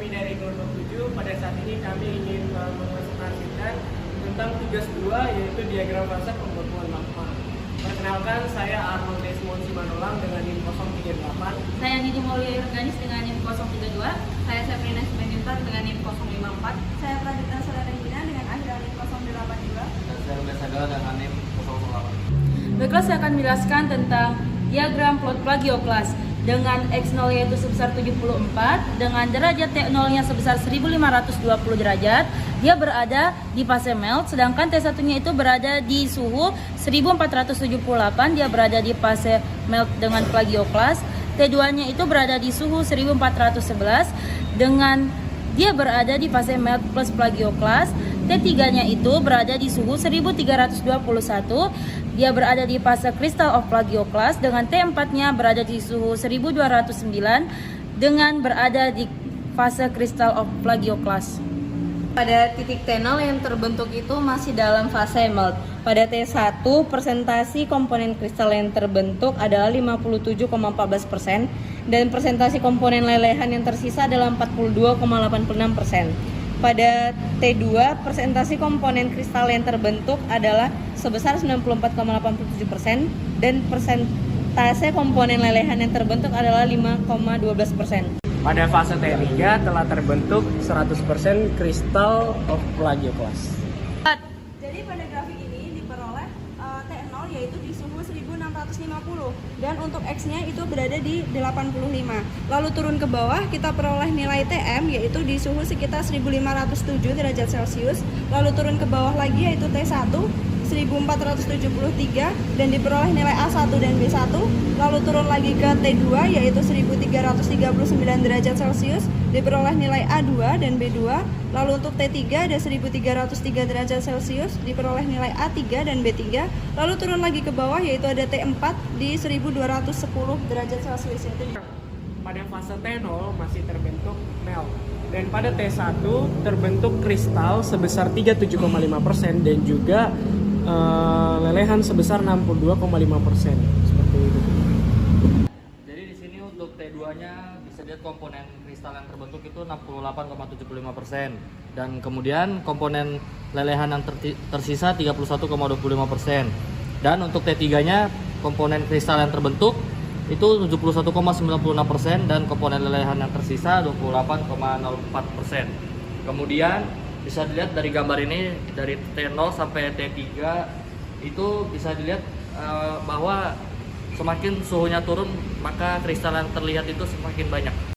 kami dari kelompok 7. Pada saat ini kami ingin menpresentasikan tentang tugas 2, yaitu diagram fase pembekuan magma. Perkenalkan, saya Arnold Desmond Simanolang dengan NIM 038. Saya Nidi Maulia Organis dengan NIM 032. Saya Sabrina Simanjuntak dengan NIM 054. Saya Pradipta Salarengina dengan akhiran NIM 082. Dan saya Rubens Sagala dengan NIM 008. Baiklah, saya akan menjelaskan tentang diagram plot plagioklas dengan X0 yaitu sebesar 74, dengan derajat T0-nya sebesar 1520 derajat. Dia berada di fase melt, sedangkan T1-nya itu berada di suhu 1478, dia berada di fase melt dengan plagioklas. T2-nya itu berada di suhu 1411 dengan dia berada di fase melt plus plagioklas. T3-nya itu berada di suhu 1321, dia berada di fase crystal of plagioklas, dengan T4-nya berada di suhu 1209 dengan berada di fase crystal of plagioklas. Pada titik T0 yang terbentuk itu masih dalam fase melt. Pada T1, persentasi komponen kristal yang terbentuk adalah 57,14% dan persentasi komponen lelehan yang tersisa adalah 42,86%. Pada T2, persentasi komponen kristal yang terbentuk adalah sebesar 94,87% dan persentase komponen lelehan yang terbentuk adalah 5,12%. Pada fase T3 telah terbentuk 100% crystal of plagioklas. Jadi pada grafik ini diperoleh T0 yaitu di suhu 1650 dan untuk X-nya itu berada di 85. Lalu turun ke bawah kita peroleh nilai TM yaitu di suhu sekitar 1507 derajat Celcius. Lalu turun ke bawah lagi yaitu T1 1473 dan diperoleh nilai A1 dan B1. Lalu turun lagi ke T2 yaitu 1339 derajat Celcius, diperoleh nilai A2 dan B2. Lalu untuk T3 ada 1303 derajat Celcius, diperoleh nilai A3 dan B3. Lalu turun lagi ke bawah yaitu ada T4 di 1210 derajat Celcius. Pada fase T0 masih terbentuk melt, dan pada T1 terbentuk kristal sebesar 37,5% dan juga lelehan sebesar 62,5%, seperti itu. Jadi di sini untuk T2-nya bisa lihat komponen kristal yang terbentuk itu 68,75% dan kemudian komponen lelehan yang tersisa 31,25%. Dan untuk T3-nya komponen kristal yang terbentuk itu 71,96% dan komponen lelehan yang tersisa 28,04%. Kemudian bisa dilihat dari gambar ini dari T0 sampai T3 itu bisa dilihat bahwa semakin suhunya turun maka kristal yang terlihat itu semakin banyak.